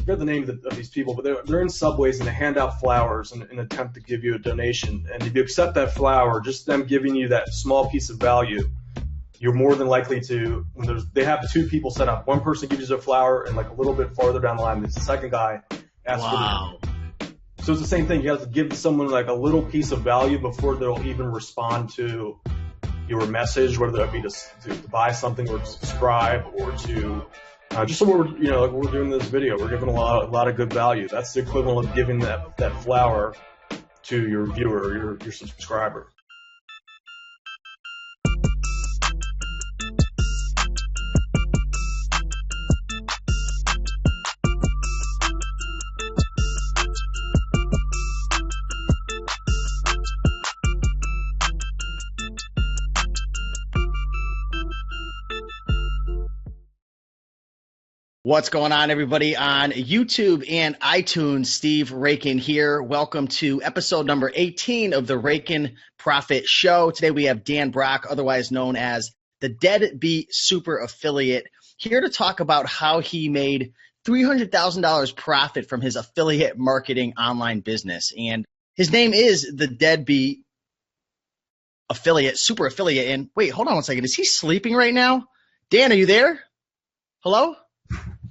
forget the name of these people, but they're in subways and they hand out flowers in an attempt to give you a donation. And if you accept that flower, just them giving you that small piece of value, you're more than likely to, they have two people set up. One person gives you a flower, and like a little bit farther down the line, there's the second guy asks for the. So it's the same thing. You have to give someone like a little piece of value before they'll even respond to your message, whether that be to buy something or to subscribe or to just so like we're doing this video. We're giving a lot of good value. That's the equivalent of giving that flower to your viewer, your subscriber. What's going on, everybody on YouTube and iTunes? Steve Raiken here. Welcome to episode number 18 of the Raiken Profit Show. Today we have Dan Brock, otherwise known as the Deadbeat Super Affiliate, here to talk about how he made $300,000 profit from his affiliate marketing online business. And his name is the Deadbeat Affiliate, Super Affiliate. And wait, hold on one second. Is he sleeping right now? Dan, are you there? Hello?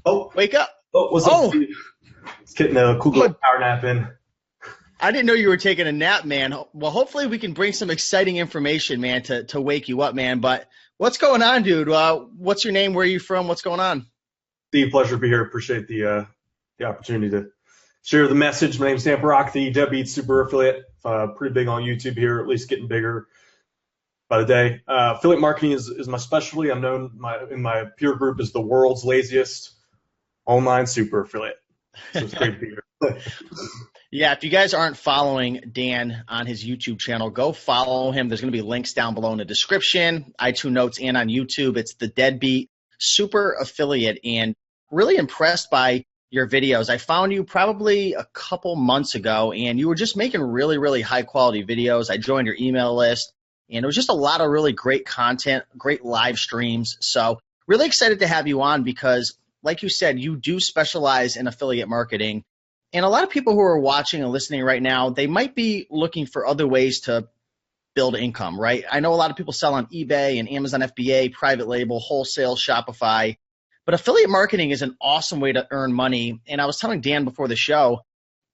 Oh, wake up. Oh, what's up? It's getting a cool little power nap in. I didn't know you were taking a nap, man. Well, hopefully we can bring some exciting information, man, to wake you up, man. But what's going on, dude? What's your name? Where are you from? What's going on? Steve, pleasure to be here. Appreciate the opportunity to share the message. My name's Dan Brock, the Deadbeat Super Affiliate. Pretty big on YouTube here, at least getting bigger by the day. Affiliate marketing is my specialty. I'm known in my peer group as the world's laziest online super affiliate. So it's great to be here. Yeah, if you guys aren't following Dan on his YouTube channel, go follow him. There's going to be links down below in the description, iTunes notes, and on YouTube. It's the Deadbeat Super Affiliate, and really impressed by your videos. I found you probably a couple months ago, and you were just making really, really high-quality videos. I joined your email list, and it was just a lot of really great content, great live streams. So really excited to have you on because, like you said, you do specialize in affiliate marketing. And a lot of people who are watching and listening right now, they might be looking for other ways to build income, right? I know a lot of people sell on eBay and Amazon FBA, private label, wholesale, Shopify. But affiliate marketing is an awesome way to earn money. And I was telling Dan before the show,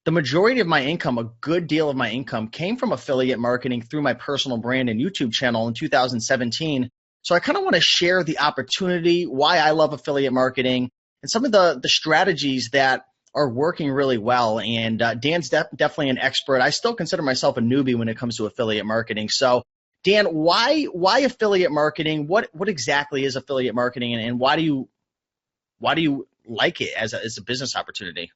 the majority of my income, a good deal of my income, came from affiliate marketing through my personal brand and YouTube channel in 2017. So I kind of want to share the opportunity, why I love affiliate marketing, and some of the strategies that are working really well. And Dan's definitely an expert. I still consider myself a newbie when it comes to affiliate marketing. So Dan, why affiliate marketing? What exactly is affiliate marketing, and why do you like it as a business opportunity?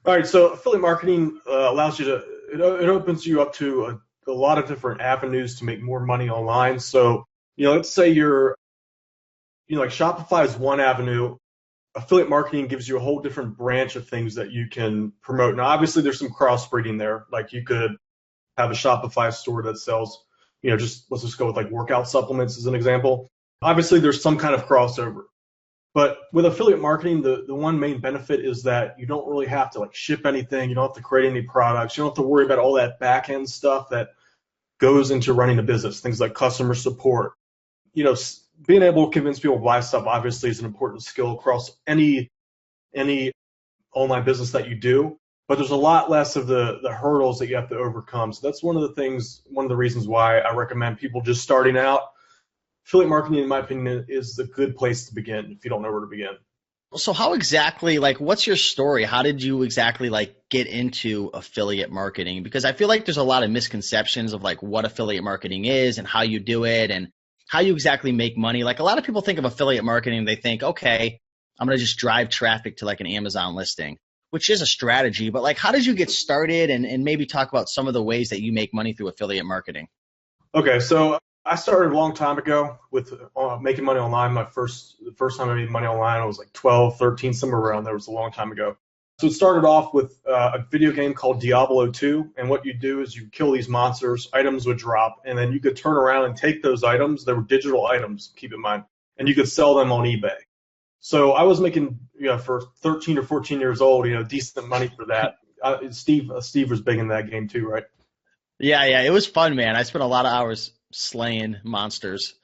All right, so affiliate marketing allows you to, it opens you up to a lot of different avenues to make more money online. So, let's say like Shopify is one avenue. Affiliate marketing gives you a whole different branch of things that you can promote. Now, obviously, there's some crossbreeding there. Like you could have a Shopify store that sells, let's just go with like workout supplements as an example. Obviously, there's some kind of crossover. But with affiliate marketing, the one main benefit is that you don't really have to like ship anything. You don't have to create any products. You don't have to worry about all that back end stuff that goes into running a business, things like customer support. Being able to convince people to buy stuff obviously is an important skill across any online business that you do, but there's a lot less of the hurdles that you have to overcome. So that's one of the reasons why I recommend people just starting out. Affiliate marketing, in my opinion, is a good place to begin if you don't know where to begin. So how exactly, what's your story? How did you exactly get into affiliate marketing? Because I feel like there's a lot of misconceptions of what affiliate marketing is and how you do it and how you exactly make money. A lot of people think of affiliate marketing, they think, okay, I'm going to just drive traffic to an Amazon listing, which is a strategy. But how did you get started, and maybe talk about some of the ways that you make money through affiliate marketing? Okay, so I started a long time ago with making money online. The first time I made money online, I was 12, 13, somewhere around there. It was a long time ago. So it started off with a video game called Diablo 2, and what you do is you kill these monsters, items would drop, and then you could turn around and take those items. They were digital items, keep in mind, and you could sell them on eBay. So I was making, for 13 or 14 years old, decent money for that. Steve was big in that game too, right? Yeah, it was fun, man. I spent a lot of hours slaying monsters.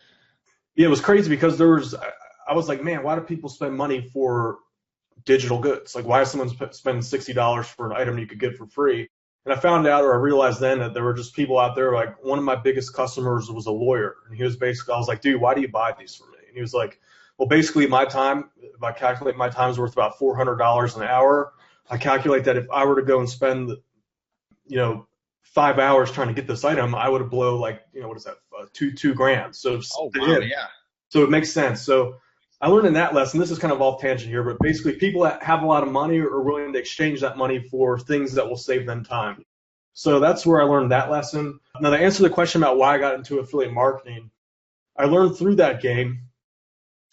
Yeah, it was crazy because I was like, man, why do people spend money for digital goods? Like, why is someone spending $60 for an item you could get for free? And I found out, or I realized then, that there were just people out there. Like, one of my biggest customers was a lawyer, and he was basically, I was like, dude, why do you buy these for me? And he was like, well, basically, my time, if I calculate my time is worth about $400 an hour. I calculate that if I were to go and spend, 5 hours trying to get this item, I would blow like, what is that, two grand. So Oh, wow, yeah. so it makes sense. So I learned in that lesson, this is kind of off tangent here, but basically people that have a lot of money are willing to exchange that money for things that will save them time. So that's where I learned that lesson. Now, to answer the question about why I got into affiliate marketing, I learned through that game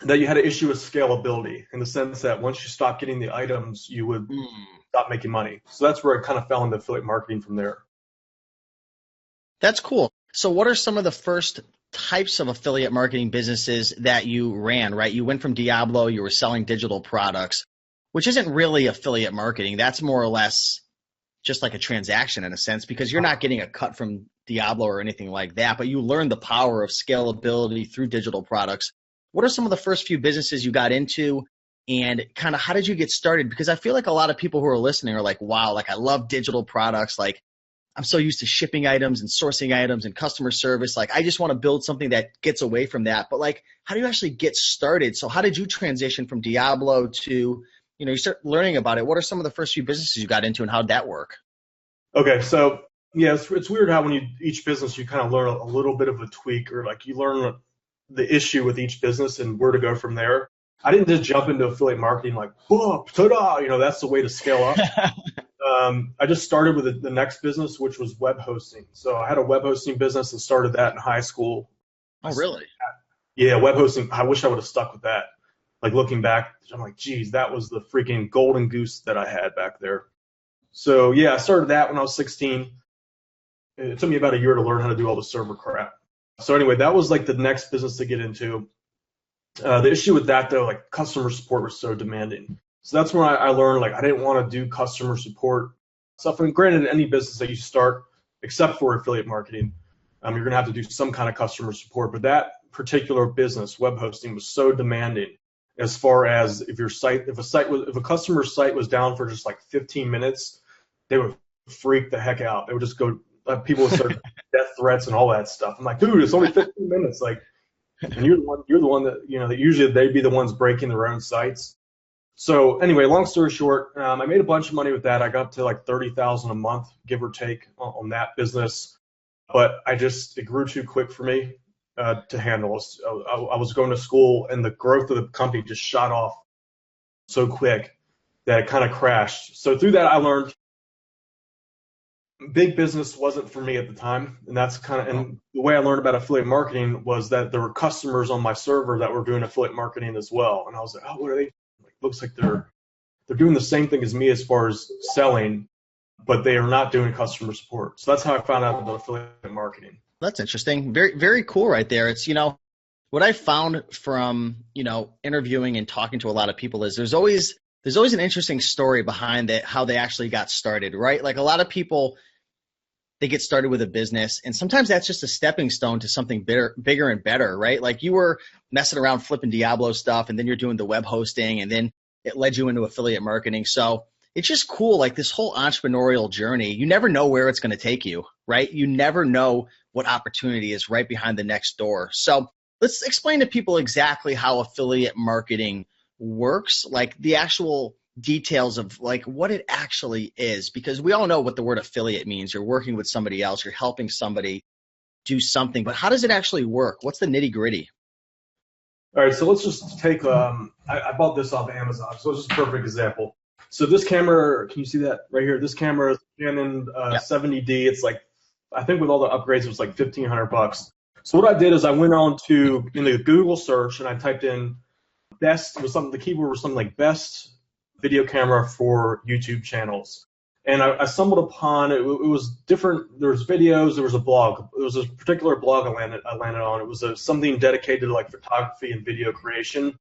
that you had an issue with scalability, in the sense that once you stop getting the items, you would stop making money. So that's where I kind of fell into affiliate marketing from there. That's cool. So what are some of the first types of affiliate marketing businesses that you ran, right? You went from Diablo, you were selling digital products, which isn't really affiliate marketing. That's more or less just like a transaction in a sense, because you're not getting a cut from Diablo or anything like that, but you learn the power of scalability through digital products. What are some of the first few businesses you got into, and kind of how did you get started? Because I feel like a lot of people who are listening are like, wow, like I love digital products. Like I'm so used to shipping items and sourcing items and customer service. Like, I just want to build something that gets away from that. But like, how do you actually get started? So how did you transition from Diablo to, you start learning about it? What are some of the first few businesses you got into, and how did that work? Okay, so yeah, it's weird how when each business you kind of learn a little bit of a tweak, or like you learn the issue with each business and where to go from there. I didn't just jump into affiliate marketing like, boom, ta-da, that's the way to scale up. I just started with the next business, which was web hosting. So I had a web hosting business and started that in high school. Oh, really? Yeah, web hosting. I wish I would have stuck with that. Like, looking back, I'm like, geez, that was the freaking golden goose that I had back there. So yeah, I started that when I was 16. It took me about a year to learn how to do all the server crap. So anyway, that was like the next business to get into. The issue with that, though, like, customer support was so demanding. So that's when I learned, like, I didn't want to do customer support stuff. And granted, any business that you start, except for affiliate marketing, you're going to have to do some kind of customer support. But that particular business, web hosting, was so demanding, as far as if a customer's site was down for just like 15 minutes, they would freak the heck out. They would just go, people would start death threats and all that stuff. I'm like, dude, it's only 15 minutes. Like, and you're the one that, that usually they'd be the ones breaking their own sites. So anyway, long story short, I made a bunch of money with that. I got up to like 30,000 a month, give or take, on that business. But it grew too quick for me to handle. I was going to school, and the growth of the company just shot off so quick that it kind of crashed. So through that, I learned big business wasn't for me at the time. And and the way I learned about affiliate marketing was that there were customers on my server that were doing affiliate marketing as well. And I was like, oh, what are they? Looks like they're doing the same thing as me as far as selling, but they are not doing customer support. So that's how I found out about affiliate marketing. That's interesting. Very, very cool right there. It's, what I found from, interviewing and talking to a lot of people is there's always an interesting story behind it, how they actually got started, right? Like, a lot of people, they get started with a business, and sometimes that's just a stepping stone to something bigger and better, right? Like, you were messing around flipping Diablo stuff, and then you're doing the web hosting, and then it led you into affiliate marketing. So it's just cool. Like, this whole entrepreneurial journey, you never know where it's going to take you, right? You never know what opportunity is right behind the next door. So let's explain to people exactly how affiliate marketing works, like the actual details of like what it actually is, because we all know what the word affiliate means. You're working with somebody else, you're helping somebody do something, but how does it actually work? What's the nitty gritty? All right, so let's just take, I bought this off Amazon, so it's just a perfect example. So this camera, can you see that right here? This camera is Canon 70D. It's like, I think with all the upgrades, it was like $1,500. So what I did is I went on to in the Google search, and I typed in the keyword was something like best video camera for YouTube channels. And I stumbled upon it. It was different. There was videos. There was a blog. There was a particular blog I landed on. It was something dedicated to like photography and video creation.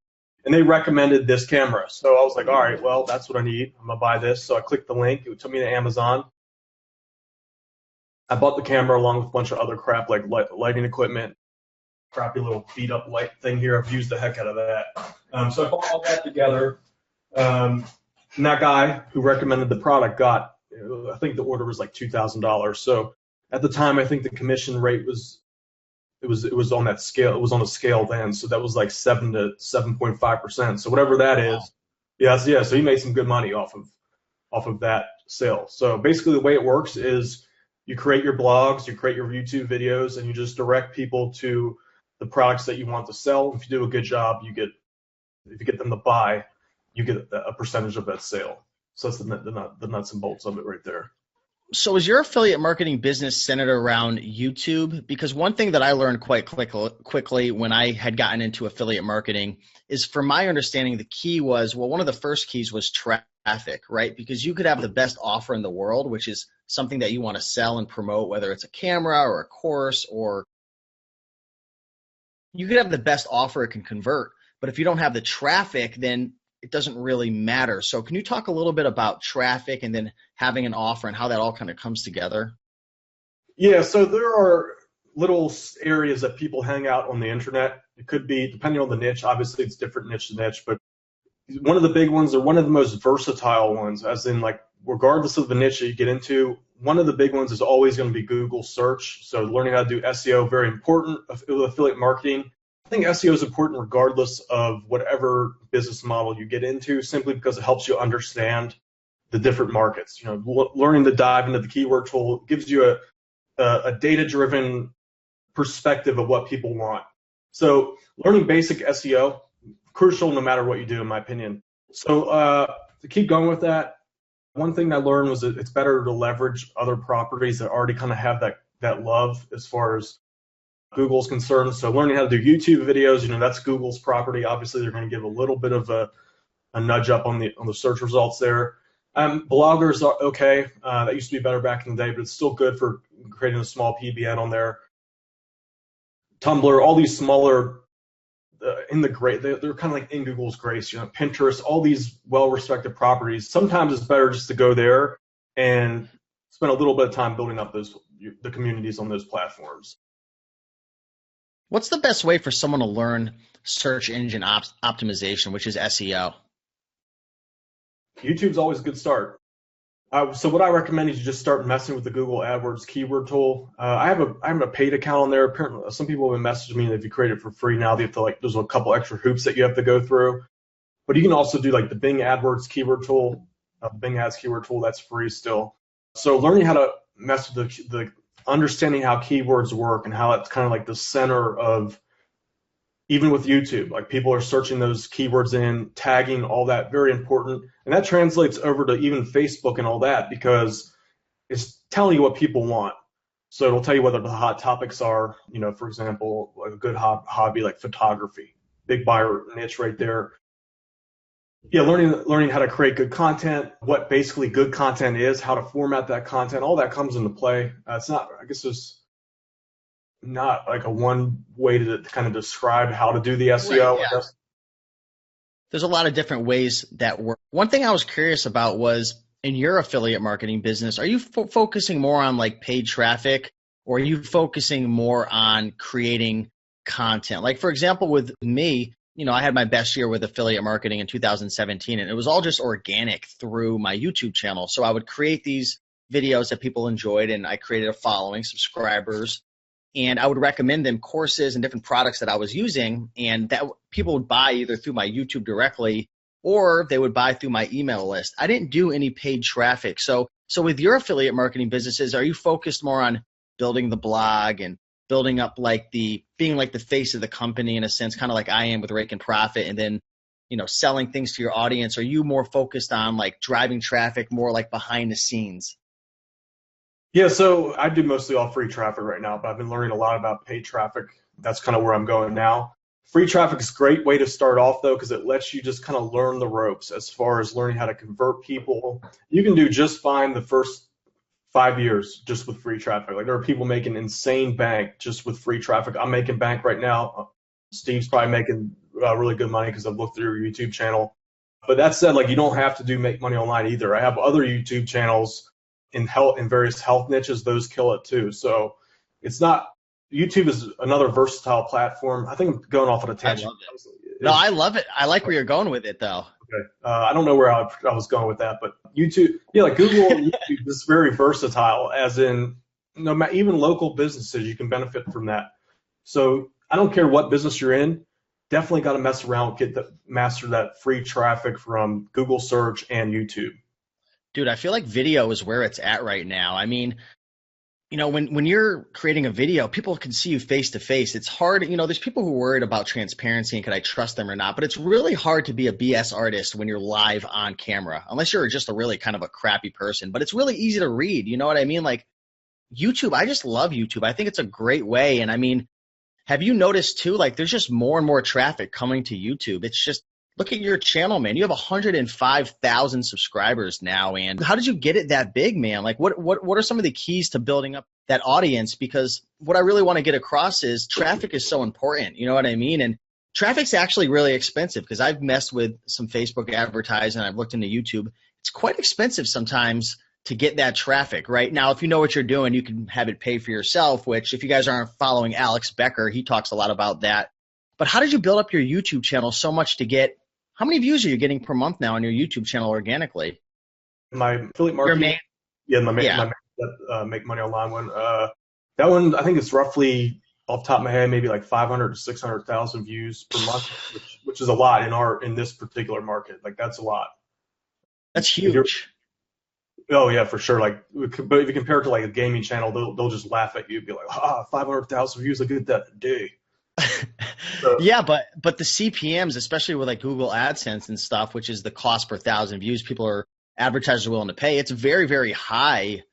and they recommended this camera. So I was like, all right, well, that's what I need. I'm gonna buy this. So I clicked the link. It took me to Amazon. I bought the camera along with a bunch of other crap like lighting equipment, crappy little beat up light thing here. I've used the heck out of that. So I bought all that together. And that guy who recommended the product got, I think the order was like $2,000. So at the time, I think the commission rate was, it was on that scale. It was on a scale then. So that was like 7 to 7.5%. So whatever that is. Yeah. So he made some good money off of that sale. So basically the way it works is you create your blogs, you create your YouTube videos, and you just direct people to the products that you want to sell. If you do a good job, if you get them to buy, you get a percentage of that sale. So that's the nuts and bolts of it right there. So is your affiliate marketing business centered around YouTube? Because one thing that I learned quite quickly when I had gotten into affiliate marketing is, from my understanding, the key was, well, one of the first keys was traffic, right? Because you could have the best offer in the world, which is something that you want to sell and promote, whether it's a camera or a course, or you could have the best offer it can convert. But if you don't have the traffic, then it doesn't really matter. So can you talk a little bit about traffic and then having an offer and how that all kind of comes together? Yeah, so there are little areas that people hang out on the internet. It could be, depending on the niche, obviously it's different niche to niche, but one of the big ones, or one of the most versatile ones, as in like regardless of the niche that you get into, one of the big ones is always going to be Google search. So learning how to do SEO, very important with affiliate marketing. I think SEO is important regardless of whatever business model you get into, simply because it helps you understand the different markets. You know, learning to dive into the keyword tool gives you a data-driven perspective of what people want. So learning basic SEO, crucial no matter what you do, in my opinion. So to keep going with that, one thing I learned was that it's better to leverage other properties that already kind of have that love as far as Google's concerned. So learning how to do YouTube videos, you know, that's Google's property. Obviously, they're going to give a little bit of a nudge up on the search results there. Bloggers are okay. That used to be better back in the day, but it's still good for creating a small PBN on there. Tumblr, all these smaller they're kind of like in Google's grace. You know, Pinterest, all these well-respected properties. Sometimes it's better just to go there and spend a little bit of time building up the communities on those platforms. What's the best way for someone to learn search engine optimization, which is SEO? YouTube's always a good start. So what I recommend is you just start messing with the Google AdWords keyword tool. I have a paid account on there. Apparently, some people have been messaging me that if you create it for free now, they have to there's a couple extra hoops that you have to go through. But you can also do like the Bing AdWords keyword tool, Bing Ads keyword tool. That's free still. So learning how to mess with the understanding how keywords work and how it's kind of like the center of, even with YouTube, like people are searching those keywords in, tagging, all that, very important. And that translates over to even Facebook and all that, because it's telling you what people want. So it'll tell you whether the hot topics are, you know, for example, like a good hobby like photography, big buyer niche right there. Yeah, learning how to create good content, what basically good content is, how to format that content, all that comes into play. It's not, I guess there's not like a one way to kind of describe how to do the SEO. Right, yeah. There's a lot of different ways that work. One thing I was curious about was, in your affiliate marketing business, are you focusing more on like paid traffic, or are you focusing more on creating content? Like, for example, with me, you know, I had my best year with affiliate marketing in 2017, and it was all just organic through my YouTube channel. So I would create these videos that people enjoyed, and I created a following, subscribers, and I would recommend them courses and different products that I was using, and that people would buy either through my YouTube directly, or they would buy through my email list. I didn't do any paid traffic. So with your affiliate marketing businesses, are you focused more on building the blog and building up being like the face of the company in a sense, kind of like I am with Raiken Profit, and then, you know, selling things to your audience? Are you more focused on like driving traffic, more like behind the scenes? Yeah, so I do mostly all free traffic right now, but I've been learning a lot about paid traffic. That's kind of where I'm going now. Free traffic is a great way to start off, though, because it lets you just kind of learn the ropes as far as learning how to convert people. You can do just fine the first 5 years just with free traffic. Like, there are people making insane bank just with free traffic. I'm making bank right now. Steve's probably making really good money because I've looked through your YouTube channel. But that said, like you don't have to make money online either. I have other YouTube channels in various health niches. Those kill it too. So it's not YouTube is another versatile platform. I think I'm going off on a I tangent. love it. No, I love it. I like where you're going with it, though. Okay. I don't know where I was going with that, but YouTube, yeah, like Google and YouTube is very versatile, as in even local businesses, you can benefit from that. So I don't care what business you're in, definitely got to mess around, master that free traffic from Google search and YouTube. Dude, I feel like video is where it's at right now. I mean, when you're creating a video, people can see you face to face. It's hard, there's people who are worried about transparency and can I trust them or not, but it's really hard to be a BS artist when you're live on camera, unless you're just a really kind of a crappy person, but it's really easy to read. You know what I mean? Like YouTube, I just love YouTube. I think it's a great way. And I mean, have you noticed too, like there's just more and more traffic coming to YouTube. It's just, look at your channel, man. You have 105,000 subscribers now. And how did you get it that big, man? Like what are some of the keys to building up that audience? Because what I really want to get across is traffic is so important. You know what I mean? And traffic's actually really expensive because I've messed with some Facebook advertising. I've looked into YouTube. It's quite expensive sometimes to get that traffic, right? Now, if you know what you're doing, you can have it pay for yourself, which if you guys aren't following Alex Becker, he talks a lot about that. But how did you build up your YouTube channel so much to get, how many views are you getting per month now on your YouTube channel organically? My affiliate marketing, my make money online one. That one, I think it's roughly off the top of my head, maybe like 500 to 600,000 views per month, which is a lot in this particular market. Like that's a lot. That's huge. Oh yeah, for sure. Like, but if you compare it to like a gaming channel, they'll just laugh at you, be like, 500,000 views, I get that a day. So, yeah, but the CPMs, especially with like Google AdSense and stuff, which is the cost per thousand views, advertisers are willing to pay. It's very, very high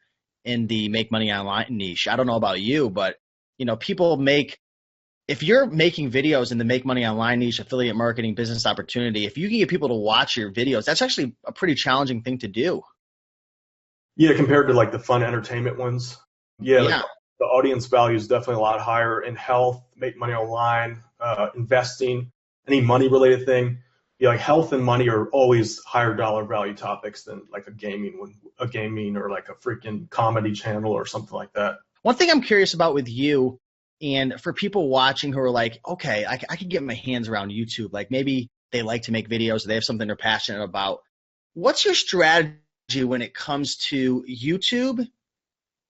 in the make money online niche. I don't know about you, but if you're making videos in the make money online niche, affiliate marketing, business opportunity, if you can get people to watch your videos, that's actually a pretty challenging thing to do. Yeah, compared to like the fun entertainment ones. Yeah. Like, the audience value is definitely a lot higher in health, make money online, investing, any money related thing. Yeah, like health and money are always higher dollar value topics than like a gaming or like a freaking comedy channel or something like that. One thing I'm curious about with you, and for people watching who are like, okay, I can get my hands around YouTube. Like maybe they like to make videos, they have something they're passionate about. What's your strategy when it comes to YouTube?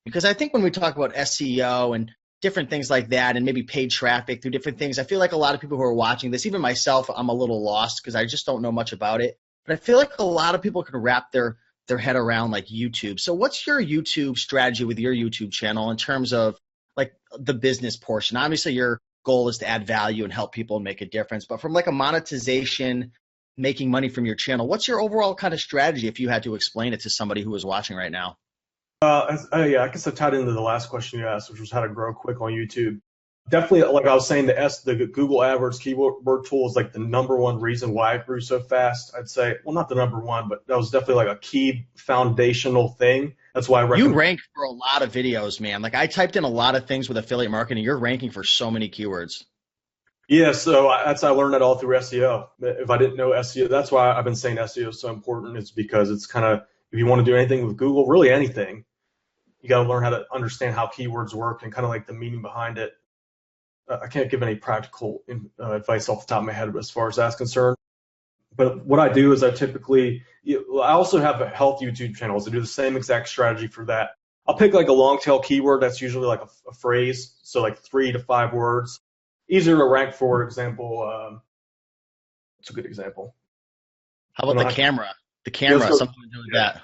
Because I think when we talk about SEO and different things like that and maybe paid traffic through different things, I feel like a lot of people who are watching this, even myself, I'm a little lost because I just don't know much about it. But I feel like a lot of people can wrap their head around like YouTube. So what's your YouTube strategy with your YouTube channel in terms of like the business portion? Obviously, your goal is to add value and help people and make a difference. But from like a monetization, making money from your channel, what's your overall kind of strategy if you had to explain it to somebody who is watching right now? Yeah, I guess I tied into the last question you asked, which was how to grow quick on YouTube. Definitely, like I was saying, the Google AdWords keyword tool is like the number one reason why I grew so fast. I'd say, well, not the number one, but that was definitely like a key foundational thing. That's why I recommend. You rank for a lot of videos, man. Like I typed in a lot of things with affiliate marketing. You're ranking for so many keywords. Yeah, so I learned that all through SEO. If I didn't know SEO, that's why I've been saying SEO is so important. It's because it's kind of, if you want to do anything with Google, really anything, you got to learn how to understand how keywords work and kind of like the meaning behind it. I can't give any practical advice off the top of my head as far as that's concerned. But what I do is I also have a health YouTube channels. I do the same exact strategy for that. I'll pick like a long tail keyword that's usually like a phrase, so like 3 to 5 words. Easier to rank, for example. It's a good example. How about the camera? The camera, something to do with that.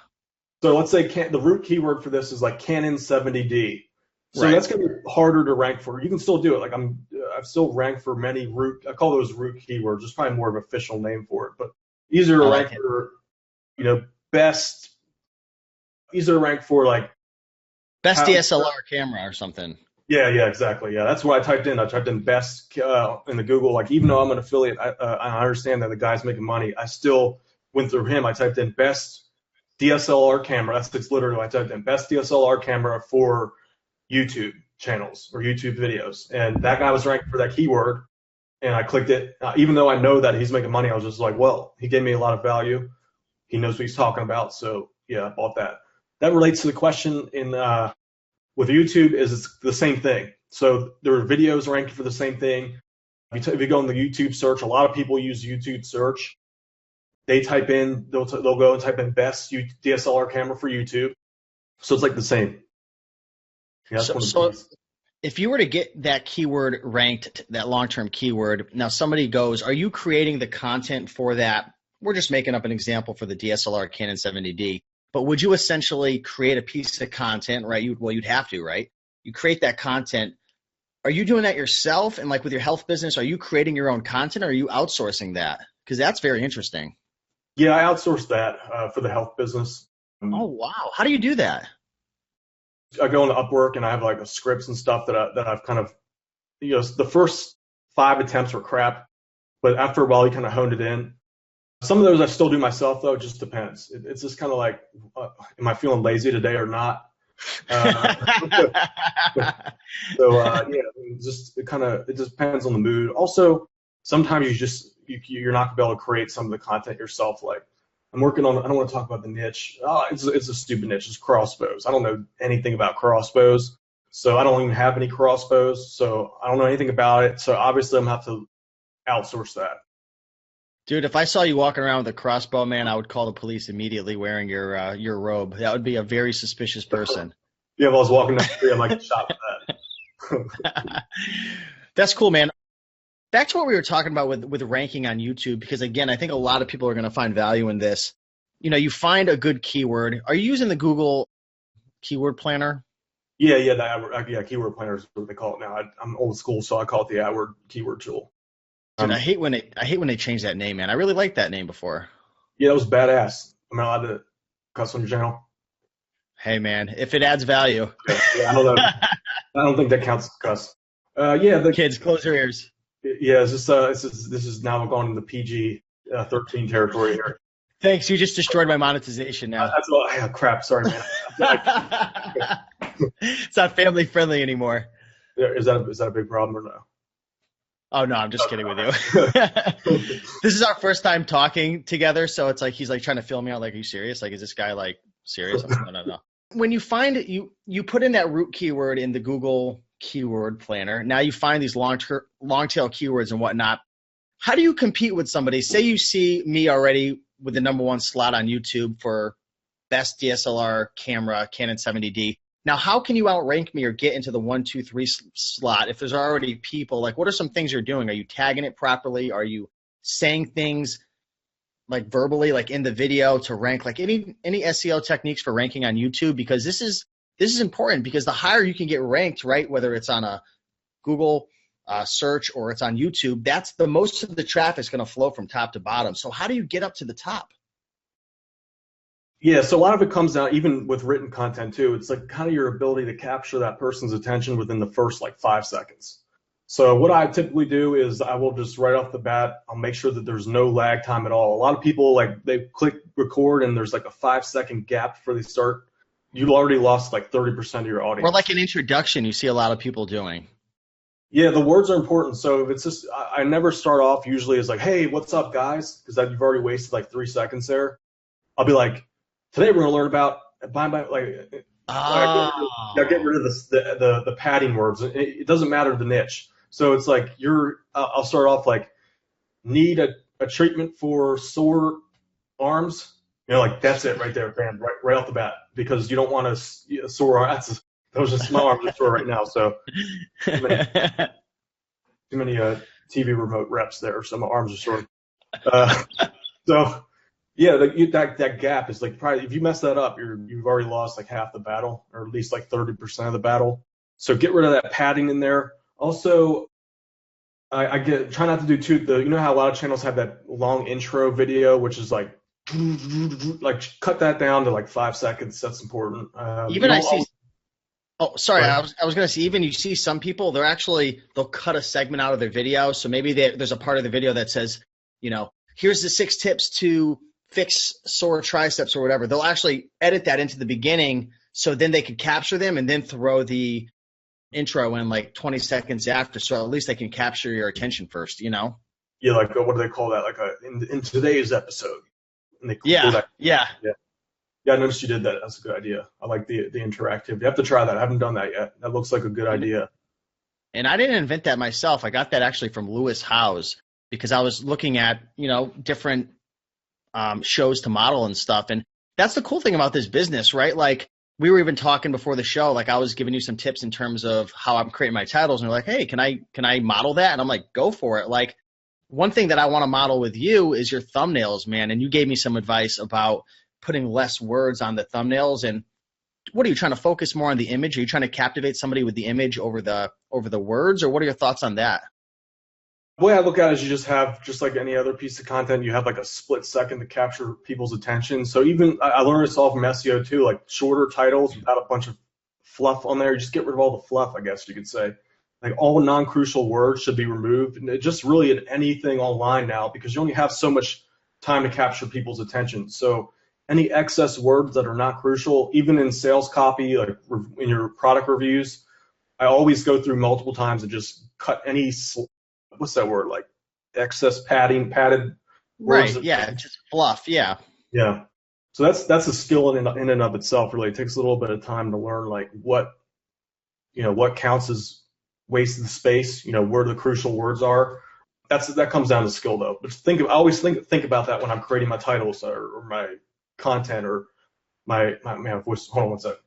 So let's say the root keyword for this is like Canon 70D. So right. That's going to be harder to rank for. You can still do it. Like I've still ranked for many I call those root keywords. There's probably more of an official name for it, but easier to rank for, easier to rank for like best DSLR camera or something. Yeah, exactly. Yeah, that's what I typed in. I typed in best in the Google. Like even though I'm an affiliate, I understand that the guy's making money. I still went through him. I typed in best DSLR camera. That's literally what I typed in, best DSLR camera for YouTube channels or YouTube videos. And that guy was ranked for that keyword. and I clicked it. Even though I know that he's making money, I was just like, well, he gave me a lot of value. He knows what he's talking about. So yeah, I bought that. That relates to the question in with YouTube is it's the same thing. So there are videos ranking for the same thing. If you go in the YouTube search, a lot of people use YouTube search. They type in, they'll go and type in best DSLR camera for YouTube. So it's like the same. Yeah, that's one of the things. If you were to get that keyword ranked, that long-term keyword, now somebody goes, are you creating the content for that? We're just making up an example for the DSLR Canon 70D, but would you essentially create a piece of content, right? You'd have to, right? You create that content. Are you doing that yourself? And like with your health business, are you creating your own content or are you outsourcing that? Because that's very interesting. Yeah, I outsourced that for the health business. Oh, wow. How do you do that? I go into Upwork and I have like a scripts and stuff that I've kind of, the first 5 attempts were crap, but after a while you kind of honed it in. Some of those I still do myself though. It just depends. It's just kind of like, am I feeling lazy today or not? Yeah, it just depends on the mood. Also, sometimes you're not gonna be able to create some of the content yourself. Like I'm working on. I don't want to talk about the niche. It's a stupid niche. It's crossbows. I don't know anything about crossbows, so I don't even have any crossbows. So I don't know anything about it. So obviously I'm gonna have to outsource that. Dude, if I saw you walking around with a crossbow, man, I would call the police immediately wearing your robe. That would be a very suspicious person. Yeah, if I was walking down the street, I might get shot for that. That's cool, man. Back to what we were talking about with ranking on YouTube, because again, I think a lot of people are going to find value in this. You find a good keyword. Are you using the Google keyword planner? Yeah, keyword planner is what they call it now. I'm old school, so I call it the AdWord keyword tool. Dude, I hate when they change that name, man. I really liked that name before. Yeah, that was badass. Am I allowed to cuss on your channel? Hey, man, if it adds value. Yeah, I don't know. I don't think that counts as cuss. The kids, close your ears. Yeah, this is now going into PG 13 territory here. Thanks, you just destroyed my monetization now. Crap. Sorry, man. It's not family friendly anymore. Is that a big problem or no? Oh no, I'm just kidding with you. This is our first time talking together, so it's like he's like trying to fill me out. Like, are you serious? Like, is this guy like serious? No. When you find it, you put in that root keyword in the Google keyword planner. Now you find these long tail keywords and whatnot. How do you compete with somebody? Say you see me already with the #1 slot on YouTube for best DSLR camera, Canon 70D. Now, how can you outrank me or get into the 1, 2, 3 slot if there's already people? Like, what are some things you're doing? Are you tagging it properly? Are you saying things like verbally, like in the video to rank? Like any SEO techniques for ranking on YouTube? Because this is important, because the higher you can get ranked, right, whether it's on a Google search or it's on YouTube, that's the most of the traffic is going to flow from top to bottom. So how do you get up to the top? Yeah, so a lot of it comes down, even with written content too, it's like kind of your ability to capture that person's attention within the first like 5 seconds. So what I typically do is I will just right off the bat, I'll make sure that there's no lag time at all. A lot of people, like, they click record and there's like a 5-second gap before they start. You've already lost like 30% of your audience. Or like an introduction you see a lot of people doing. Yeah, the words are important. So if it's just, I never start off usually as like, hey, what's up, guys? Because you've already wasted like 3 seconds there. I'll be like, today we're going to learn about get rid of the padding words. It doesn't matter the niche. So it's like I'll start off like, need a treatment for sore arms. Like that's it right there, man, right off the bat, because you don't want a sore arm. Those just my arms are sore right now. So too many TV remote reps there, so my arms are sore. So. Yeah, that gap is like probably, if you mess that up, you've already lost like half the battle, or at least like 30% of the battle. So get rid of that padding in there. Also, try not to do you know how a lot of channels have that long intro video, which is like cut that down to like 5 seconds. That's important. Even I see. Oh, sorry. I was going to say, even you see some people, they'll cut a segment out of their video. So maybe there's a part of the video that says, here's the 6 tips to fix sore triceps or whatever. They'll actually edit that into the beginning, so then they could capture them and then throw the intro in like 20 seconds after, so at least they can capture your attention first, you know? Yeah, like what do they call that? Like in today's episode, and they clear Yeah, that. yeah. Yeah, yeah. I noticed you did that. That's a good idea. I like the interactive. You have to try that. I haven't done that yet. That looks like a good And, idea. and I didn't invent that myself. I got that actually from Lewis Howes because I was looking at, you know, different shows to model and stuff. And that's the cool thing about this business, right? Like we were even talking before the show, like I was giving you some tips in terms of how I'm creating my titles, and you're like, hey, can I model that? And I'm like, go for it. Like one thing that I want to model with you is your thumbnails, man. And you gave me some advice about putting less words on the thumbnails. And what are you trying to focus more on the image? Are you trying to captivate somebody with the image over the words, or what are your thoughts on that? The way I look at it is you just have, just like any other piece of content, you have like a split second to capture people's attention. So even I learned this all from SEO too, like shorter titles without a bunch of fluff on there. You just get rid of all the fluff, I guess you could say. Like all non-crucial words should be removed. And it just really in anything online now, because you only have so much time to capture people's attention. So any excess words that are not crucial, even in sales copy, like in your product reviews, I always go through multiple times and just cut any what's that word, like excess padded words. Right. Yeah. Just fluff. Yeah. Yeah. So that's a skill in and of itself. Really, it takes a little bit of time to learn like what counts as wasted space. Where the crucial words are. That comes down to skill though. But I always think about that when I'm creating my titles or my content or my voice. Hold on one second.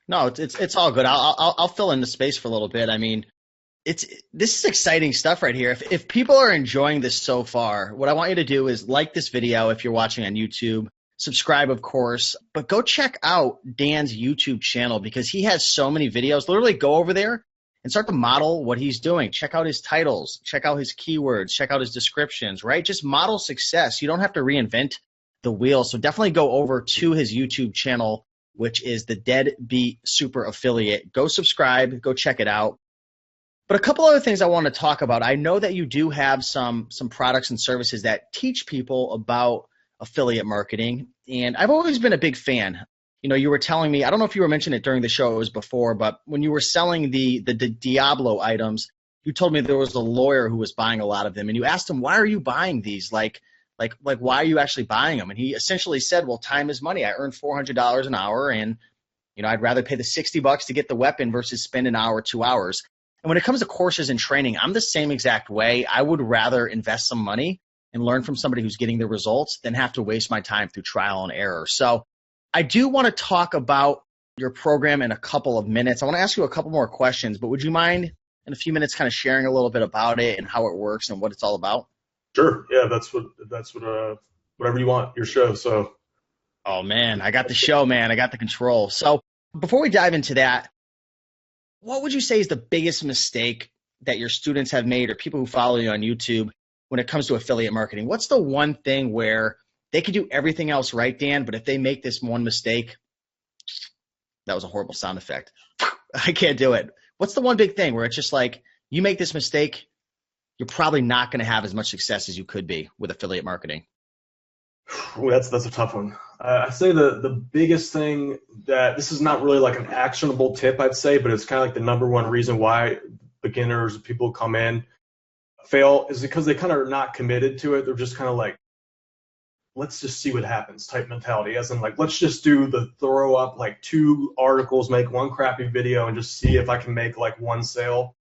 No, it's all good. I'll fill in the space for a little bit. I mean, this is exciting stuff right here. If people are enjoying this so far, what I want you to do is like this video if you're watching on YouTube, subscribe of course, but go check out Dan's YouTube channel because he has so many videos. Literally go over there and start to model what he's doing. Check out his titles, check out his keywords, check out his descriptions, right? Just model success. You don't have to reinvent the wheel. So definitely go over to his YouTube channel, which is the Deadbeat Super Affiliate. Go subscribe, go check it out. But a couple other things I want to talk about. I know that you do have some products and services that teach people about affiliate marketing, and I've always been a big fan. You were telling me, I don't know if you were mentioning it during the show, it was before, but when you were selling the Diablo items, you told me there was a lawyer who was buying a lot of them, and you asked him, why are you buying these? Like why are you actually buying them? And he essentially said, well, time is money. I earn $400 an hour, and I'd rather pay the $60 to get the weapon versus spend an hour, 2 hours. And when it comes to courses and training, I'm the same exact way. I would rather invest some money and learn from somebody who's getting the results than have to waste my time through trial and error. So I do want to talk about your program in a couple of minutes. I want to ask you a couple more questions, but would you mind in a few minutes kind of sharing a little bit about it and how it works and what it's all about? Sure. Yeah, that's what whatever you want, your show. So. Oh man, I got the show, man. I got the control. So before we dive into that, what would you say is the biggest mistake that your students have made or people who follow you on YouTube when it comes to affiliate marketing? What's the one thing where they could do everything else right, Dan, but if they make this one mistake, that was a horrible sound effect. I can't do it. What's the one big thing where it's just like you make this mistake, you're probably not going to have as much success as you could be with affiliate marketing? Ooh, that's a tough one. I say the biggest thing that this is not really like an actionable tip, I'd say, but it's kind of like the number one reason why beginners, people who come in fail is because they kind of are not committed to it. They're just kind of like, let's just see what happens type mentality, as in like, let's just do the throw up like 2 articles, make one crappy video and just see if I can make like one sale.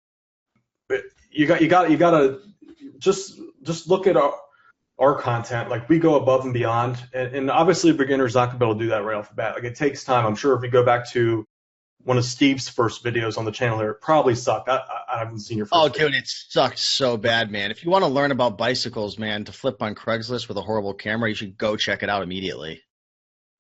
But you got to just look at our content. Like we go above and beyond, and obviously a beginner's not gonna be able to do that right off the bat. Like it takes time. I'm sure if you go back to one of Steve's first videos on the channel there, it probably sucked. I haven't seen your first. Oh, dude, it sucked so bad, man. If you want to learn about bicycles, man, to flip on Craigslist with a horrible camera, you should go check it out immediately.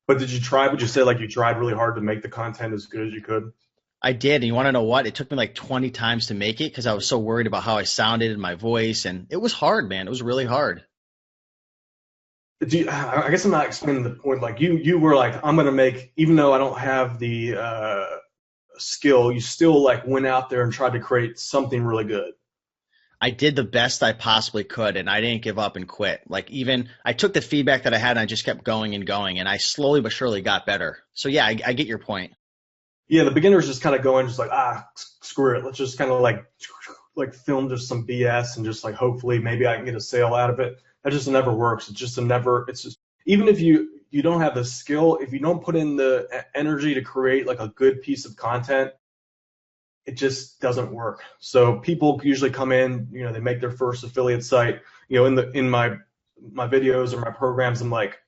But would you say like you tried really hard to make the content as good as you could? I did, and you want to know what? It took me like 20 times to make it because I was so worried about how I sounded and my voice, and it was hard, man. It was really hard. I guess I'm not explaining the point. Like you were like, I'm gonna make, even though I don't have the skill, you still like went out there and tried to create something really good. I did the best I possibly could, and I didn't give up and quit. Like even I took the feedback that I had, and I just kept going and going, and I slowly but surely got better. So yeah, I get your point. Yeah, the beginners just kind of go in just like, screw it. Let's just kind of like film just some BS and just like hopefully maybe I can get a sale out of it. That just never works. It's just a never. It's just even if you don't have the skill, if you don't put in the energy to create like a good piece of content, it just doesn't work. So people usually come in, they make their first affiliate site, in my videos or my programs, I'm like,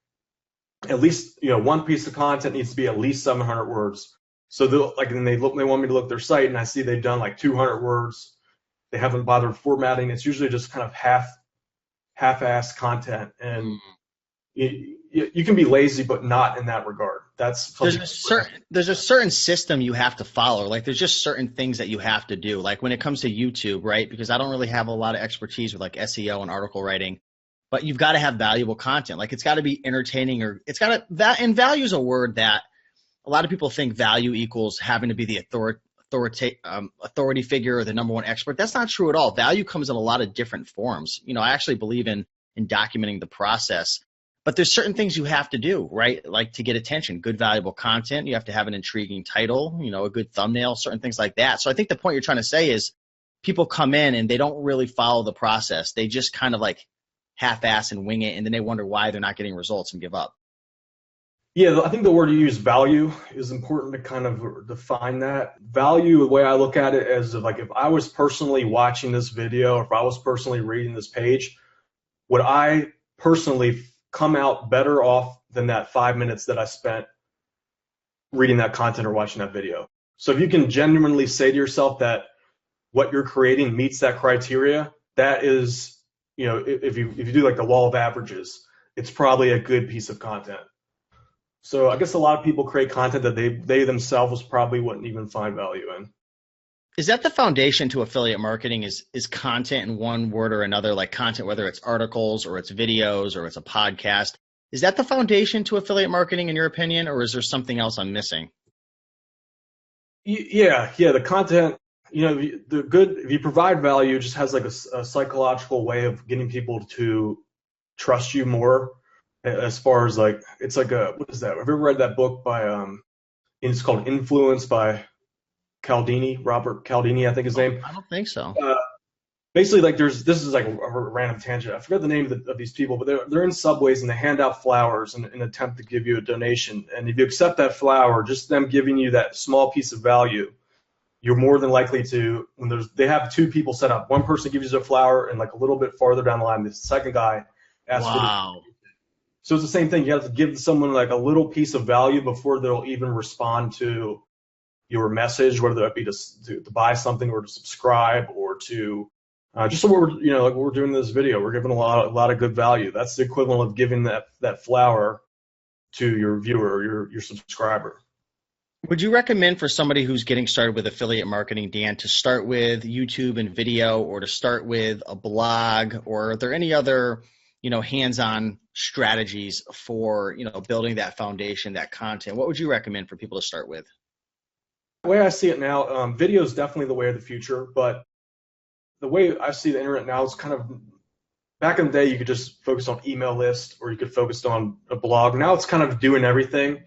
at least, one piece of content needs to be at least 700 words. So they want me to look at their site and I see they've done like 200 words. They haven't bothered formatting. It's usually just kind of half-assed content, and you can be lazy, but not in that regard. There's a certain system you have to follow. Like there's just certain things that you have to do. Like when it comes to YouTube, right? Because I don't really have a lot of expertise with like SEO and article writing, but you've got to have valuable content. Like it's got to be entertaining, or it's got to and value is a word that a lot of people think value equals having to be the authority figure or the number one expert. That's not true at all. Value comes in a lot of different forms. I actually believe in documenting the process. But there's certain things you have to do, right? Like to get attention, good, valuable content. You have to have an intriguing title, a good thumbnail, certain things like that. So I think the point you're trying to say is people come in and they don't really follow the process. They just kind of like half-ass and wing it, and then they wonder why they're not getting results and give up. Yeah, I think the word you use, value, is important to kind of define that. Value, the way I look at it, is like if I was personally watching this video, or if I was personally reading this page, would I personally come out better off than that 5 minutes that I spent reading that content or watching that video? So if you can genuinely say to yourself that what you're creating meets that criteria, that is, if you do like the law of averages, it's probably a good piece of content. So I guess a lot of people create content that they themselves probably wouldn't even find value in. Is that the foundation to affiliate marketing, is content in one word or another, like content, whether it's articles or it's videos or it's a podcast? Is that the foundation to affiliate marketing in your opinion, or is there something else I'm missing? Yeah, the content, if you provide value, it just has like a psychological way of getting people to trust you more, as far as like, it's like what is that? Have you ever read that book by, it's called Influence by Robert Cialdini, I think his name. I don't think so. Basically, like this is like a random tangent. I forgot the name of these people, but they're in subways and they hand out flowers in an attempt to give you a donation. And if you accept that flower, just them giving you that small piece of value, you're more than likely to, they have two people set up. One person gives you a flower, and like a little bit farther down the line, the second guy asks for the. So it's the same thing. You have to give someone like a little piece of value before they'll even respond to your message, whether that be to buy something or to subscribe or to just so like what we're doing in this video, we're giving a lot of good value. That's the equivalent of giving that flower to your viewer or your subscriber. Would you recommend for somebody who's getting started with affiliate marketing, Dan, to start with YouTube and video, or to start with a blog, or are there any other hands-on strategies for building that foundation, that content? What would you recommend for people to start with? The way I see it now, video is definitely the way of the future, but the way I see the internet now is kind of, back in the day you could just focus on email list, or you could focus on a blog. Now it's kind of doing everything,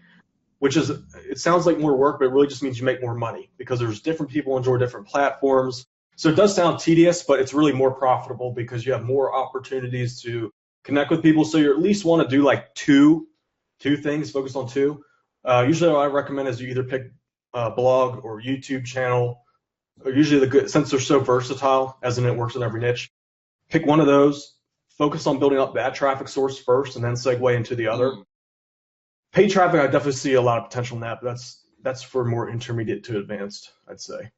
which is, it sounds like more work, but it really just means you make more money because there's different people enjoy different platforms. So it does sound tedious, but it's really more profitable because you have more opportunities to connect with people. So you at least want to do like two things, focus on two. Usually what I recommend is you either pick blog or YouTube channel. Usually since they're so versatile, as in it works in every niche, pick one of those, focus on building up that traffic source first, and then segue into the other. Paid traffic, I definitely see a lot of potential in that, but that's for more intermediate to advanced, I'd say.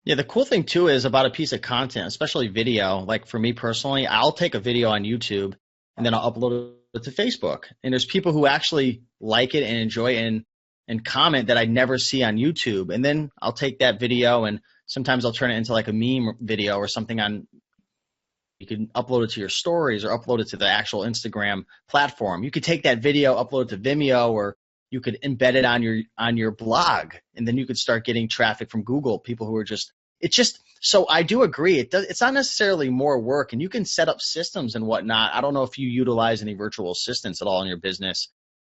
Yeah, the cool thing too is about a piece of content, especially video. Like for me personally, I'll take a video on YouTube and then I'll upload it to Facebook. And there's people who actually like it and enjoy it and comment that I never see on YouTube. And then I'll take that video and sometimes I'll turn it into like a meme video or something you can upload it to your stories or upload it to the actual Instagram platform. You could take that video, upload it to Vimeo, or you could embed it on your blog, and then you could start getting traffic from Google, people who are so I do agree. It's not necessarily more work, and you can set up systems and whatnot. I don't know if you utilize any virtual assistants at all in your business,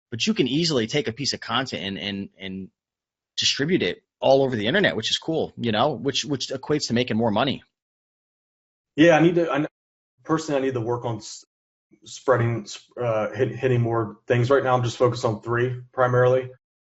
but you can easily take a piece of content and distribute it all over the internet, which is cool, which equates to making more money. Yeah, personally, I need to work on spreading, hitting more things. Right now, I'm just focused on 3 primarily,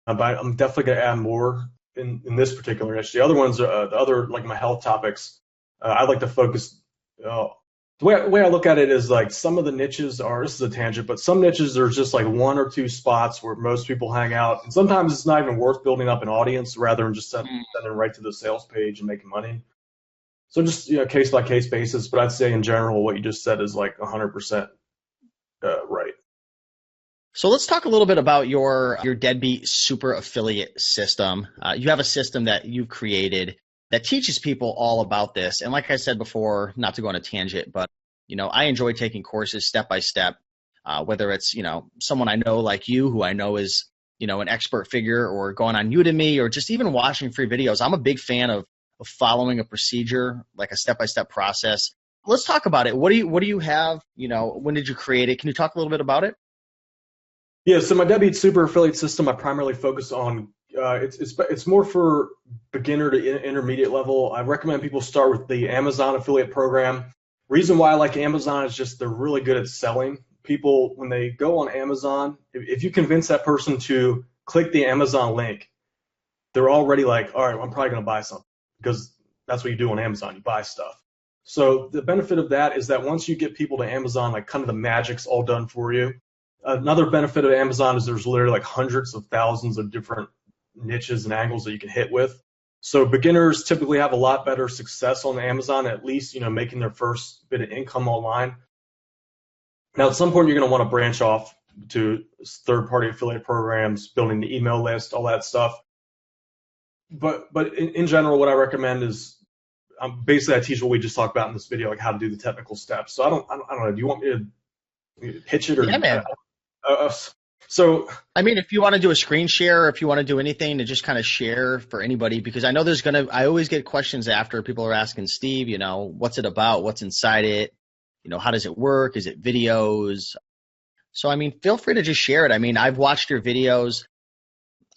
but I'm definitely going to add more in this particular niche. The other ones, the other like my health topics, I'd like to focus. The way I look at it is like some of the niches are, this is a tangent, but some niches are just like 1 or 2 spots where most people hang out, and sometimes it's not even worth building up an audience rather than just sending right to the sales page and making money. So just case by case basis, but I'd say in general what you just said is like 100% right. So let's talk a little bit about your Deadbeat super affiliate system. You have a system that you've created that teaches people all about this. And like I said before, not to go on a tangent, but I enjoy taking courses step by step, whether it's someone I know like you, who I know is an expert figure, or going on Udemy, or just even watching free videos. I'm a big fan of following a procedure, like a step by step process. Let's talk about it. What do you have? When did you create it? Can you talk a little bit about it? Yeah, so my Deadbeat super affiliate system, I primarily focus on it's more for beginner to intermediate level. I recommend people start with the Amazon affiliate program. Reason why I like Amazon is just they're really good at selling. People, when they go on Amazon, if you convince that person to click the Amazon link, they're already like, all right, I'm probably going to buy something, because that's what you do on Amazon, you buy stuff. So the benefit of that is that once you get people to Amazon, like kind of the magic's all done for you. Another benefit of Amazon is there's literally like hundreds of thousands of different niches and angles that you can hit with. So beginners typically have a lot better success on Amazon, at least, making their first bit of income online. Now, at some point, you're going to want to branch off to third-party affiliate programs, building the email list, all that stuff. But in general, what I recommend is basically I teach what we just talked about in this video, like how to do the technical steps. So I don't know. Do you want me to pitch it, or Yeah, man. So, I mean, if you want to do a screen share, or if you want to do anything to just kind of share for anybody, because I know I always get questions after people are asking Steve, what's it about? What's inside it? How does it work? Is it videos? So, I mean, feel free to just share it. I mean, I've watched your videos.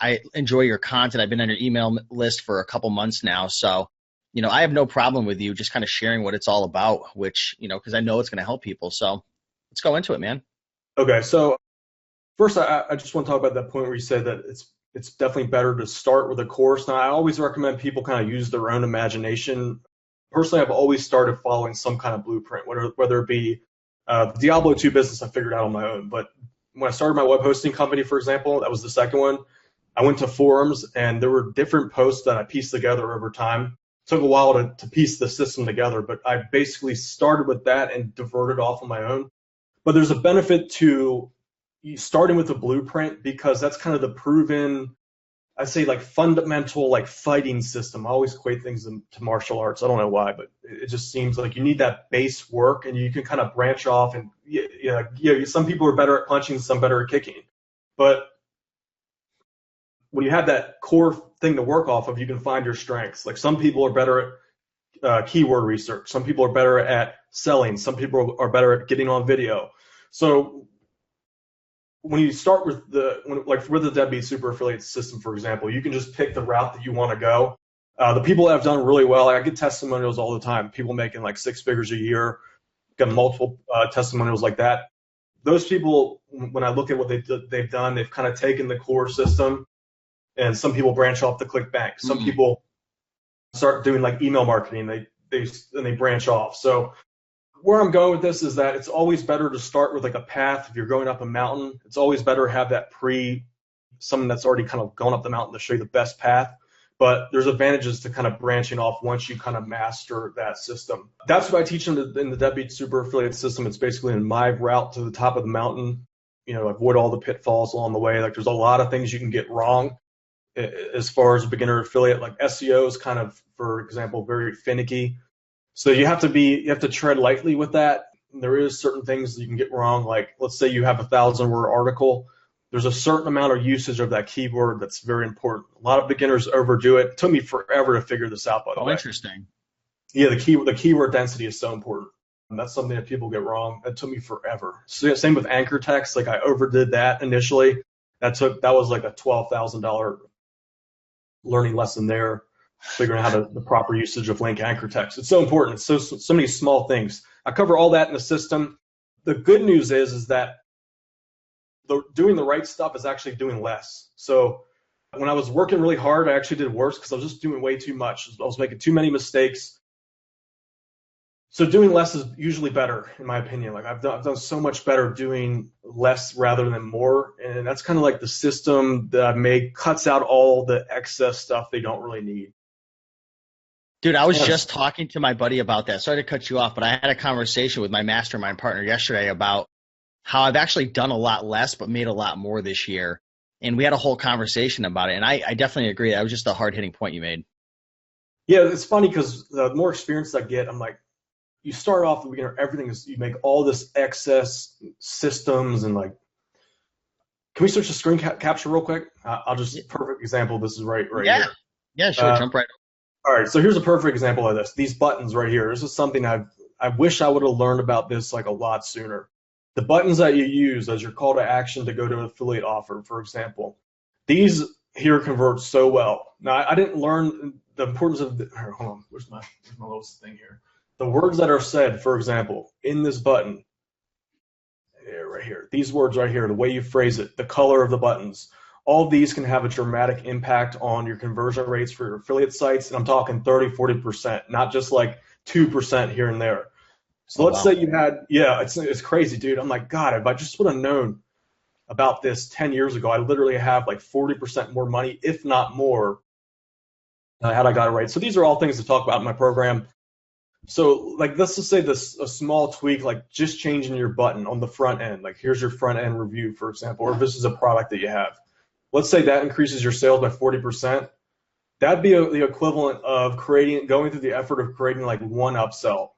I enjoy your content. I've been on your email list for a couple months now. So, I have no problem with you just kind of sharing what it's all about, which, because I know it's going to help people. So let's go into it, man. Okay. So first, I just want to talk about that point where you said that it's definitely better to start with a course. Now, I always recommend people kind of use their own imagination. Personally, I've always started following some kind of blueprint, whether it be the Diablo 2 business I figured out on my own. But when I started my web hosting company, for example, that was the second one. I went to forums, and there were different posts that I pieced together over time. It took a while to piece the system together, but I basically started with that and diverted off on my own. But there's a benefit to starting with a blueprint, because that's kind of the proven, I say, like fundamental, like fighting system. I always equate things to martial arts. I don't know why, but it just seems like you need that base work, and you can kind of branch off. And some people are better at punching, some better at kicking. But when you have that core thing to work off of, you can find your strengths. Like some people are better at keyword research. Some people are better at selling. Some people are better at getting on video. So when you start with with the Deadbeat super affiliate system, for example, you can just pick the route that you want to go. The people that have done really well, I get testimonials all the time. People making like 6 figures a year, got multiple testimonials like that. Those people, when I look at what they've done, they've kind of taken the core system, and some people branch off to ClickBank. Some people start doing like email marketing. They branch off. So where I'm going with this is that it's always better to start with like a path. If you're going up a mountain, it's always better to have that someone that's already kind of gone up the mountain to show you the best path. But there's advantages to kind of branching off once you kind of master that system. That's what I teach in the Deadbeat super affiliate system. It's basically in my route to the top of the mountain. Avoid all the pitfalls along the way. Like there's a lot of things you can get wrong as far as a beginner affiliate. Like SEO is kind of, for example, very finicky. So you have to tread lightly with that. There is certain things that you can get wrong. Like let's say you have a 1,000-word article. There's a certain amount of usage of that keyword that's very important. A lot of beginners overdo it. It took me forever to figure this out, by the way. Oh, interesting. Yeah, the keyword density is so important. And that's something that people get wrong. That took me forever. So, same with anchor text. Like I overdid that initially. That was like a $12,000 learning lesson there, figuring out how the proper usage of link anchor text. It's so important. It's so many small things. I cover all that in the system. The good news is that doing the right stuff is actually doing less. So when I was working really hard, I actually did worse because I was just doing way too much. I was making too many mistakes. So doing less is usually better, in my opinion. Like I've done so much better doing less rather than more, and that's kind of like the system that I've made cuts out all the excess stuff they don't really need. Dude, I was just talking to my buddy about that. Sorry to cut you off, but I had a conversation with my mastermind partner yesterday about how I've actually done a lot less but made a lot more this year. And we had a whole conversation about it, and I definitely agree. That was just a hard-hitting point you made. Yeah, it's funny because the more experience I get, I'm like, you start off at the beginning, everything is, you make all this excess systems and like, can we switch to screen capture real quick? I'll just, perfect example. This is right here. Yeah, sure. Jump right over. All right. So here's a perfect example of this. These buttons right here. This is something I wish I would have learned about this like a lot sooner. The buttons that you use as your call to action to go to an affiliate offer, for example, these here convert so well. Now I didn't learn the importance of hold on. Where's my little thing here? The words that are said, for example, in this button, right here, these words right here, the way you phrase it, the color of the buttons, all of these can have a dramatic impact on your conversion rates for your affiliate sites. And I'm talking 30, 40%, not just like 2% here and there. So let's say you had, it's crazy, dude. I'm like, God, if I just would have known about this 10 years ago, I literally have like 40% more money, if not more, had I got it right. So these are all things to talk about in my program. So like, let's just say a small tweak, like just changing your button on the front end. Like here's your front end review, for example, or if this is a product that you have. Let's say that increases your sales by 40%. That'd be the equivalent of going through the effort of creating like one upsell.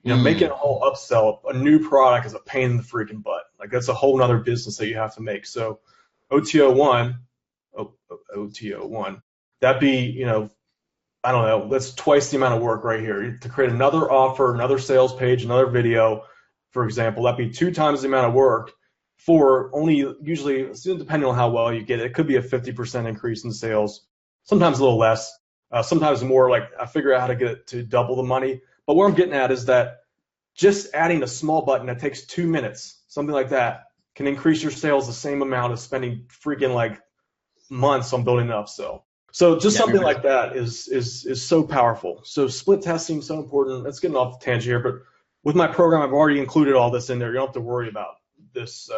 Making a whole upsell, a new product is a pain in the freaking butt. Like that's a whole nother business that you have to make. So OTO1, that'd be, I don't know, that's twice the amount of work right here. To create another offer, another sales page, another video, for example, that'd be 2 times the amount of work for only usually, depending on how well you get it, it could be a 50% increase in sales, sometimes a little less, sometimes more. Like I figure out how to get it to double the money. But what I'm getting at is that just adding a small button that takes 2 minutes, something like that, can increase your sales the same amount as spending freaking like months on building an upsell. So just something like that is so powerful. So split testing is so important. That's getting off the tangent here, but with my program, I've already included all this in there. You don't have to worry about this.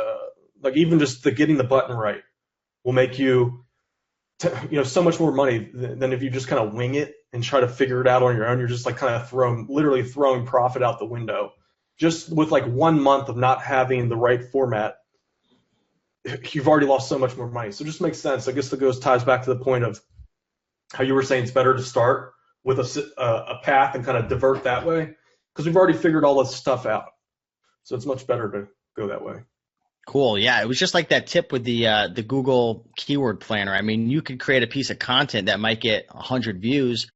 Like even just getting the button right will make you, so much more money than if you just kind of wing it and try to figure it out on your own. You're just like kind of literally throwing profit out the window. Just with like 1 month of not having the right format, you've already lost so much more money. So it just makes sense. I guess that ties back to the point of how you were saying it's better to start with a path and kind of divert that way because we've already figured all this stuff out. So it's much better to go that way. Cool. Yeah, it was just like that tip with the Google keyword planner. I mean, you could create a piece of content that might get 100 views,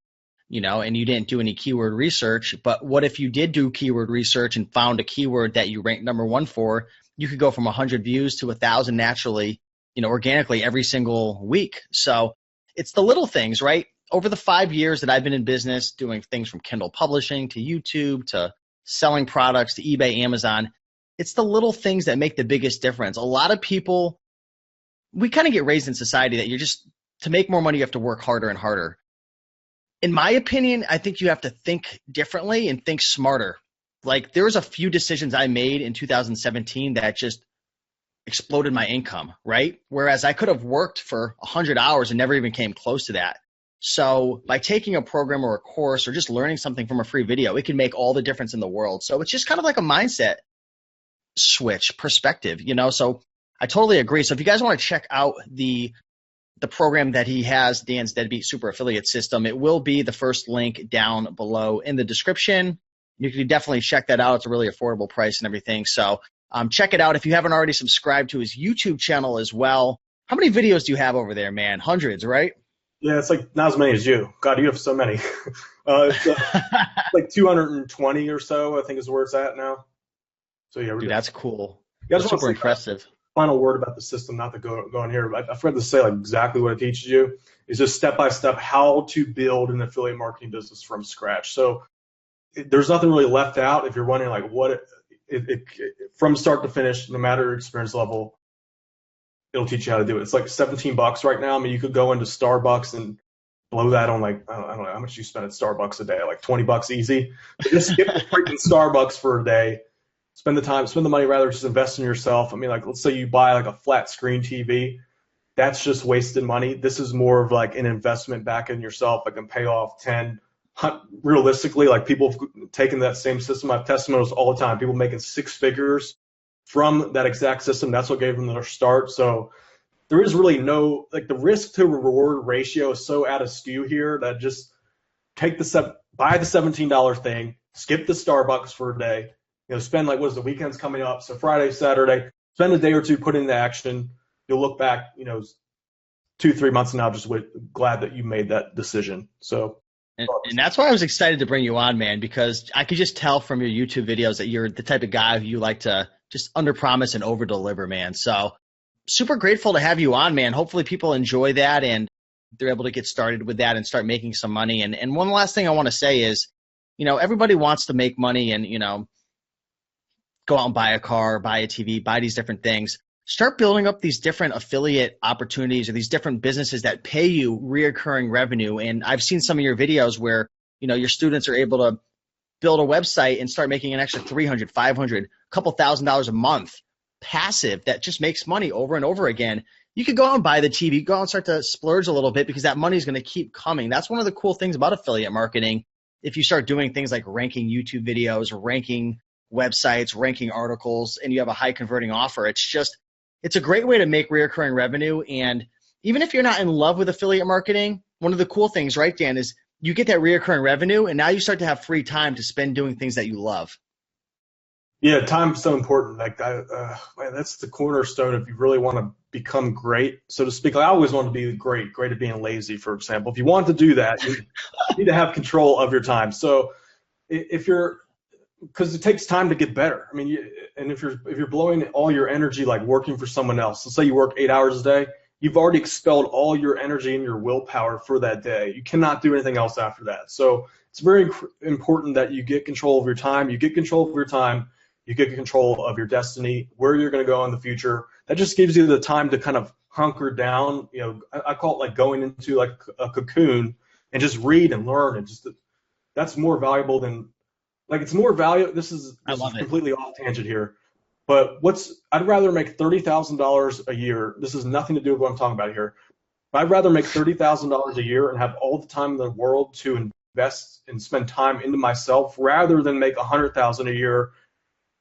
and you didn't do any keyword research. But what if you did do keyword research and found a keyword that you ranked number 1 for? You could go from 100 views to 1,000 naturally, organically every single week. So it's the little things, right? Over the 5 years that I've been in business, doing things from Kindle publishing to YouTube to selling products to eBay, Amazon, it's the little things that make the biggest difference. A lot of people, we kind of get raised in society that to make more money, you have to work harder and harder. In my opinion, I think you have to think differently and think smarter. Like there was a few decisions I made in 2017 that just exploded my income, right? Whereas I could have worked for 100 hours and never even came close to that. So by taking a program or a course or just learning something from a free video, it can make all the difference in the world. So it's just kind of like a mindset switch perspective, so I totally agree. So if you guys want to check out the program that he has, Dan's Deadbeat Super Affiliate System, it will be the first link down below in the description. You can definitely check that out. It's a really affordable price and everything. So check it out. If you haven't already subscribed to his YouTube channel as well. How many videos do you have over there, man? Hundreds, right? Yeah, it's like not as many as you. God, you have so many. It's like 220 or so, I think is where it's at now. So yeah, dude, that's cool. Yeah, that's super impressive. Final word about the system, not to go on here, but I forgot to say like exactly what it teaches you. is just step by step how to build an affiliate marketing business from scratch. So there's nothing really left out. If you're wondering like what from start to finish, no matter your experience level, it'll teach you how to do it. It's like $17 right now. I mean, you could go into Starbucks and blow that on like, I don't know how much you spend at Starbucks a day, like $20 easy. But just skip the freaking Starbucks for a day. Spend the money rather, just invest in yourself. I mean, like, let's say you buy like a flat screen TV. That's just wasted money. This is more of like an investment back in yourself that can pay off 10. Realistically, like people have taken that same system. I have testimonials all the time. People making 6 figures from that exact system. That's what gave them their start. So there is really no, like, the risk to reward ratio is so out of skew here that just buy the $17 thing, skip the Starbucks for a day, spend like, what is the weekend's coming up? So Friday, Saturday, spend a day or two, put into action. You'll look back, 2-3 months from now, just glad that you made that decision. So. And that's why I was excited to bring you on, man, because I could just tell from your YouTube videos that you're the type of guy who you like to just underpromise and overdeliver, man. So super grateful to have you on, man. Hopefully people enjoy that and they're able to get started with that and start making some money. And one last thing I want to say is, everybody wants to make money and, go out and buy a car, buy a TV, buy these different things. Start building up these different affiliate opportunities or these different businesses that pay you reoccurring revenue. And I've seen some of your videos where, your students are able to build a website and start making an extra $300, $500, a couple $1,000s a month passive that just makes money over and over again. You could go out and buy the TV, go out and start to splurge a little bit because that money is going to keep coming. That's one of the cool things about affiliate marketing. If you start doing things like ranking YouTube videos, ranking websites, ranking articles, and you have a high converting offer, it's a great way to make recurring revenue. And even if you're not in love with affiliate marketing, one of the cool things, right, Dan, is you get that recurring revenue and now you start to have free time to spend doing things that you love. Yeah, time's so important. Like, man, that's the cornerstone if you really want to become great, so to speak. Like, I always wanted to be great at being lazy, for example. If you want to do that, you need to have control of your time. So because it takes time to get better. I mean, and if you're blowing all your energy like working for someone else, let's say you work 8 hours a day, you've already expelled all your energy and your willpower for that day. You cannot do anything else after that. So it's very important that you get control of your time. You get control of your time. You get control of your destiny, where you're going to go in the future. That just gives you the time to kind of hunker down. I call it like going into like a cocoon and just read and learn. And that's more valuable than, like, it's more valuable. This is completely off tangent here, but I'd rather make $30,000 a year. This has nothing to do with what I'm talking about here. But I'd rather make $30,000 a year and have all the time in the world to invest and spend time into myself rather than make $100,000 a year,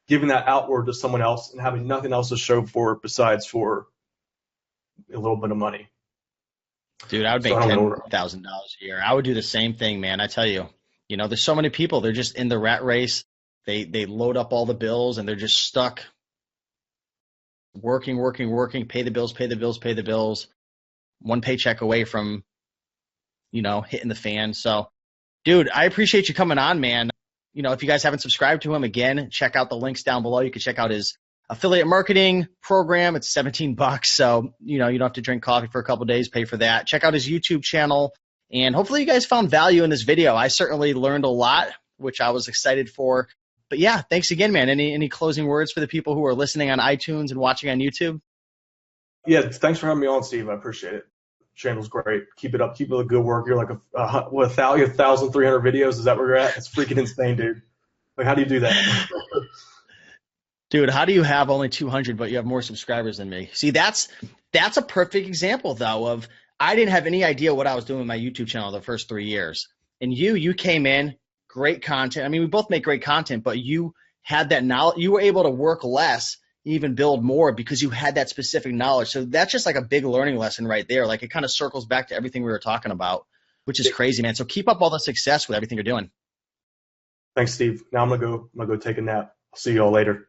giving that outward to someone else and having nothing else to show for it besides for a little bit of money. Dude, I would make $10,000 a year. I would do the same thing, man. I tell you, there's so many people, they're just in the rat race. They load up all the bills and they're just stuck working, pay the bills, one paycheck away from, hitting the fan. So, dude, I appreciate you coming on, man. If you guys haven't subscribed to him, again, check out the links down below. You can check out his affiliate marketing program. It's $17. So, you don't have to drink coffee for a couple of days, pay for that. Check out his YouTube channel. And hopefully you guys found value in this video. I certainly learned a lot, which I was excited for. But yeah, thanks again, man. Any closing words for the people who are listening on iTunes and watching on YouTube? Yeah, thanks for having me on, Steve. I appreciate it. Channel's great. Keep it up. Keep up the good work. You're like 1,300 videos. Is that where you're at? It's freaking insane, dude. Like, how do you do that? Dude, how do you have only 200, but you have more subscribers than me? See, that's a perfect example, though, of I didn't have any idea what I was doing with my YouTube channel the first 3 years. And you came in, great content. I mean, we both make great content, but you had that knowledge. You were able to work less, even build more because you had that specific knowledge. So that's just like a big learning lesson right there. Like, it kind of circles back to everything we were talking about, which is crazy, man. So keep up all the success with everything you're doing. Thanks, Steve. Now I'm gonna go take a nap. I'll see you all later.